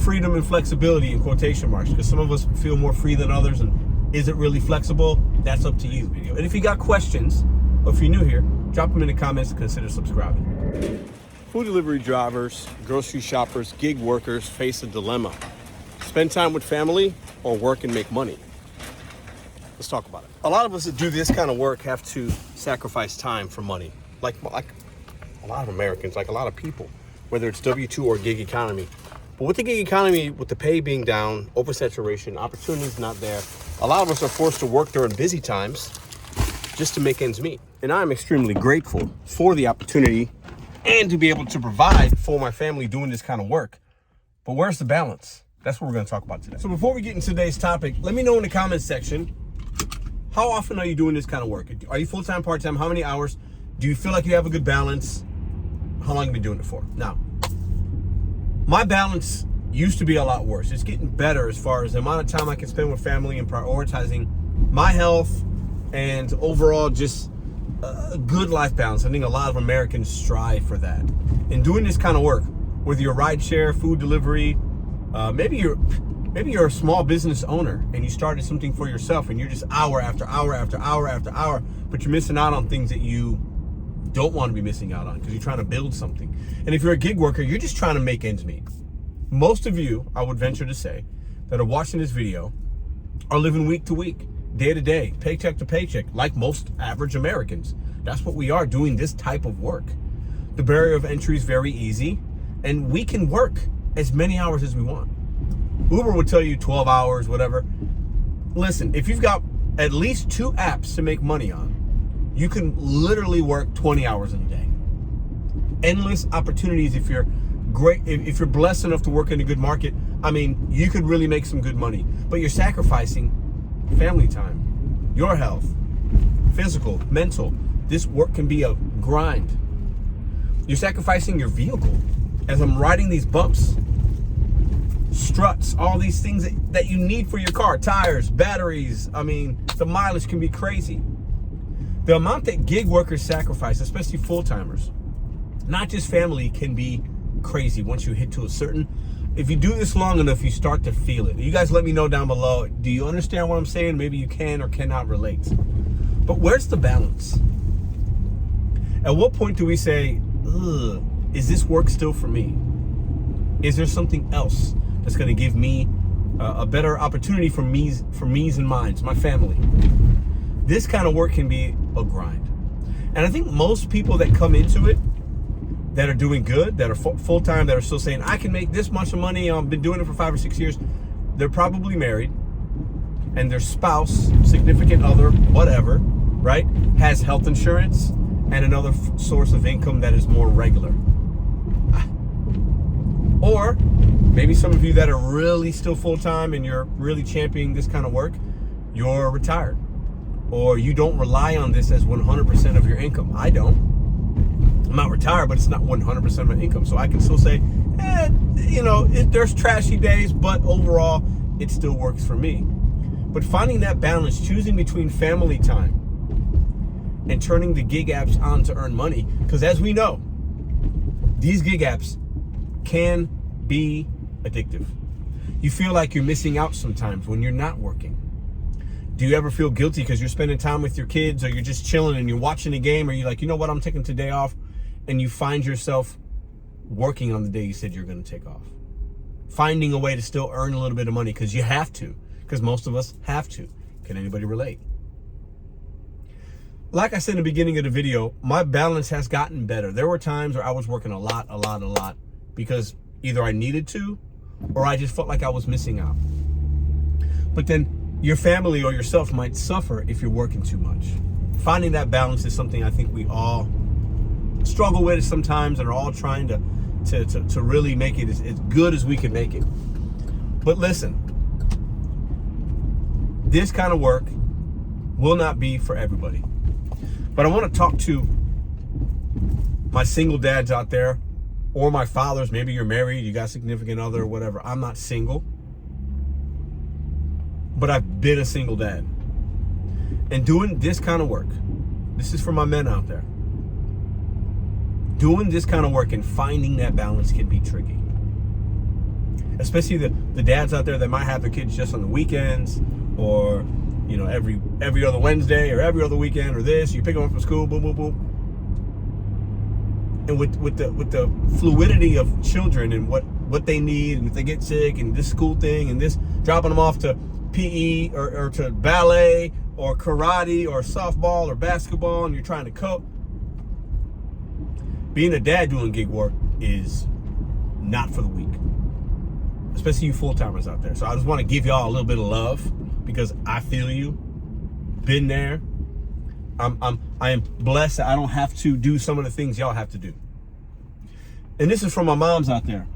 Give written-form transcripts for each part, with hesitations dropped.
freedom and flexibility in quotation marks, because some of us feel more free than others, and is it really flexible? That's up to you. Video. And if you got questions, or if you're new here, drop them in the comments and consider subscribing. Food delivery drivers, grocery shoppers, gig workers face a dilemma. Spend time with family or work and make money. Let's talk about it. A lot of us that do this kind of work have to sacrifice time for money. Like a lot of Americans, like a lot of people, whether it's W-2 or gig economy. But with the gig economy, with the pay being down, oversaturation, opportunities not there, a lot of us are forced to work during busy times just to make ends meet. And I'm extremely grateful for the opportunity and to be able to provide for my family doing this kind of work. But where's the balance? That's what we're going to talk about today. So before we get into today's topic, let me know in the comments section, how often are you doing this kind of work? Are you full-time, part-time? How many hours? Do you feel like you have a good balance? How long have you been doing it for? Now, my balance used to be a lot worse. It's getting better as far as the amount of time I can spend with family and prioritizing my health and overall just a good life balance. I think a lot of Americans strive for that. And doing this kind of work, whether you're rideshare, food delivery, maybe you're a small business owner and you started something for yourself and you're just hour after hour after hour after hour, but you're missing out on things that you don't want to be missing out on because you're trying to build something. And if you're a gig worker, you're just trying to make ends meet. Most of you, I would venture to say, that are watching this video are living week to week, day to day, paycheck to paycheck, like most average Americans. That's what we are doing this type of work. The barrier of entry is very easy, and we can work as many hours as we want. Uber would tell you 12 hours, whatever. Listen, if you've got at least 2 apps to make money on, you can literally work 20 hours in a day. Endless opportunities if you're great, if you're blessed enough to work in a good market. I mean, you could really make some good money, but you're sacrificing family time, your health, physical, mental. This work can be a grind. You're sacrificing your vehicle. As I'm riding these bumps, struts, all these things that you need for your car, tires, batteries. I mean, the mileage can be crazy. The amount that gig workers sacrifice, especially full-timers, not just family, can be crazy once you hit to a certain, if you do this long enough, you start to feel it. You guys let me know down below, do you understand what I'm saying? Maybe you can or cannot relate. But where's the balance? At what point do we say, ugh, is this work still for me? Is there something else that's going to give me a better opportunity for me's and mine's, my family? This kind of work can be a grind. And I think most people that come into it, that are doing good, that are full-time, that are still saying, I can make this much money, I've been doing it for 5 or 6 years, they're probably married, and their spouse, significant other, whatever, right, has health insurance and another source of income that is more regular. Or maybe some of you that are really still full-time and you're really championing this kind of work, you're retired. Or you don't rely on this as 100% of your income. I don't. I'm not retired, but it's not 100% of my income. So I can still say, there's trashy days, but overall, it still works for me. But finding that balance, choosing between family time and turning the gig apps on to earn money. Because as we know, these gig apps can be addictive. You feel like you're missing out sometimes when you're not working. Do you ever feel guilty because you're spending time with your kids, or you're just chilling and you're watching a game, or you're like, you know what, I'm taking today off, and you find yourself working on the day you said you're going to take off? Finding a way to still earn a little bit of money because you have to, because most of us have to. Can anybody relate? Like I said in the beginning of the video, my balance has gotten better. There were times where I was working a lot because either I needed to or I just felt like I was missing out. But then your family or yourself might suffer if you're working too much. Finding that balance is something I think we all struggle with sometimes and are all trying to really make it as good as we can make it. But listen, this kind of work will not be for everybody. But I want to talk to my single dads out there, or my fathers. Maybe you're married, you got a significant other or whatever. I'm not single, but I've been a single dad. And doing this kind of work, this is for my men out there. Doing this kind of work and finding that balance can be tricky. especially the dads out there that might have their kids just on the weekends, or you know, every other Wednesday or every other weekend, or this, you pick them up from school, boom, boom, boom. And with the fluidity of children and what they need, and if they get sick, and this school thing, and this dropping them off to PE or to ballet or karate or softball or basketball, and you're trying to cope. Being a dad doing gig work is not for the weak, especially you full-timers out there. So I just want to give y'all a little bit of love, because I feel you, been there. I am blessed that I don't have to do some of the things y'all have to do. And this is from my moms out there.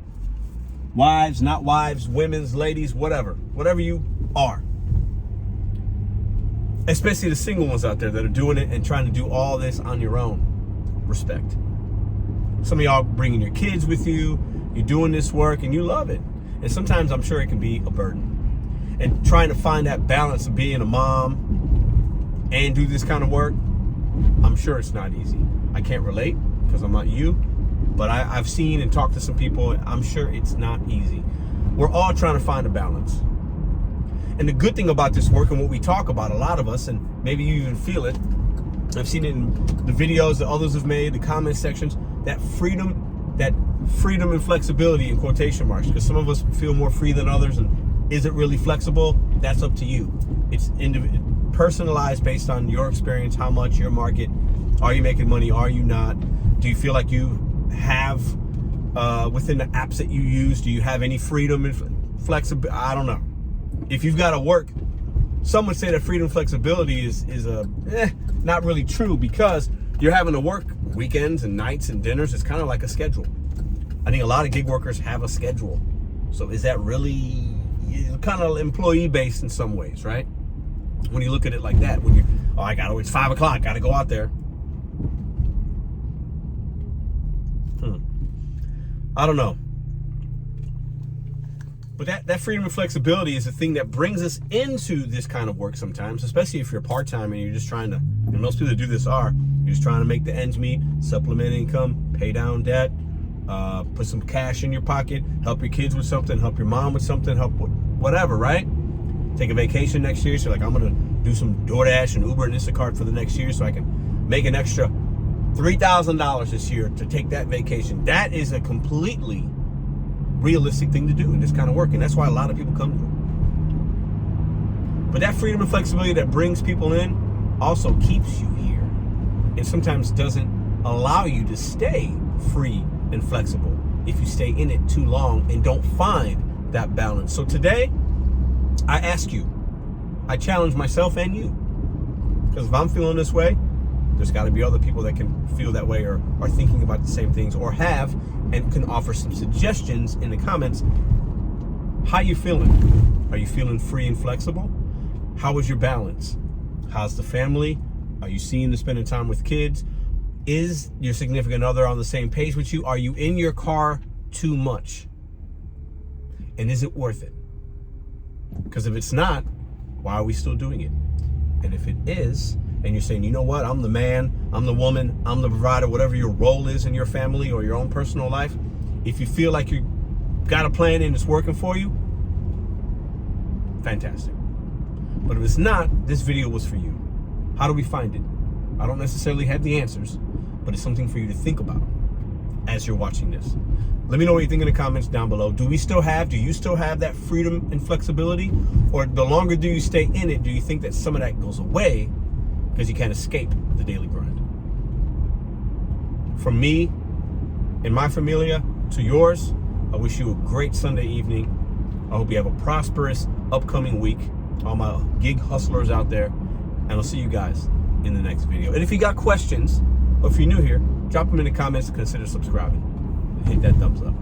Wives, not wives, women's, ladies, whatever you are. Especially the single ones out there that are doing it and trying to do all this on your own. Respect. Some of y'all bringing your kids with you, you're doing this work and you love it. And sometimes I'm sure it can be a burden. And trying to find that balance of being a mom and do this kind of work, I'm sure it's not easy. I can't relate because I'm not you, but I've seen and talked to some people, and I'm sure it's not easy. We're all trying to find a balance. And the good thing about this work, and what we talk about, a lot of us, and maybe you even feel it, I've seen it in the videos that others have made, the comment sections, that freedom and flexibility in quotation marks, because some of us feel more free than others, and is it really flexible? That's up to you. It's personalized based on your experience, how much, your market. Are you making money? Are you not? Do you feel like you have, within the apps that you use, do you have any freedom and flexibility? I don't know. If you've got to work, some would say that freedom and flexibility is not really true, because you're having to work weekends and nights and dinners. It's kind of like a schedule. I think a lot of gig workers have a schedule. So is that really kind of employee based in some ways, right? When you look at it like that, when it's 5 o'clock, got to go out there. I don't know. But that freedom and flexibility is the thing that brings us into this kind of work sometimes, especially if you're part-time and you're just trying to, and most people that do this you're just trying to make the ends meet, supplement income, pay down debt, put some cash in your pocket, help your kids with something, help your mom with something, help with whatever, right? Take a vacation next year. So like, I'm going to do some DoorDash and Uber and Instacart for the next year so I can make an extra $3,000 this year to take that vacation. That is a completely realistic thing to do in this kind of work, and that's why a lot of people come to it. But that freedom and flexibility that brings people in also keeps you here, and sometimes doesn't allow you to stay free and flexible if you stay in it too long and don't find that balance. So today, I ask you, I challenge myself and you, because if I'm feeling this way, there's got to be other people that can feel that way, or are thinking about the same things, or have, and can offer some suggestions in the comments. How you feeling? Are you feeling free and flexible? How is your balance? How's the family? Are you seeing to spending time with kids? Is your significant other on the same page with you? Are you in your car too much? And is it worth it? Because if it's not, why are we still doing it? And if it is, and you're saying, you know what, I'm the man, I'm the woman, I'm the provider, whatever your role is in your family or your own personal life, if you feel like you got a plan and it's working for you, fantastic. But if it's not, this video was for you. How do we find it? I don't necessarily have the answers, but it's something for you to think about as you're watching this. Let me know what you think in the comments down below. Do you still have that freedom and flexibility? Or the longer do you stay in it, do you think that some of that goes away because you can't escape the daily grind? From me and my familia to yours, I wish you a great Sunday evening. I hope you have a prosperous upcoming week. All my gig hustlers out there. And I'll see you guys in the next video. And if you got questions, or if you're new here, drop them in the comments and consider subscribing. And hit that thumbs up.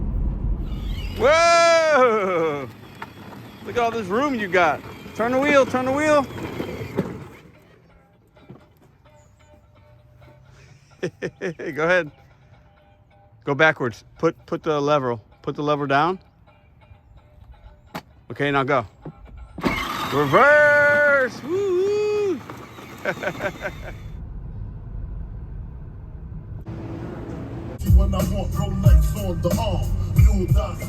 Whoa! Look at all this room you got. Turn the wheel, turn the wheel. Go ahead. Go backwards. Put the lever down. Okay, now go. Reverse. Woo! When I want Rolex on the arm, you'll die.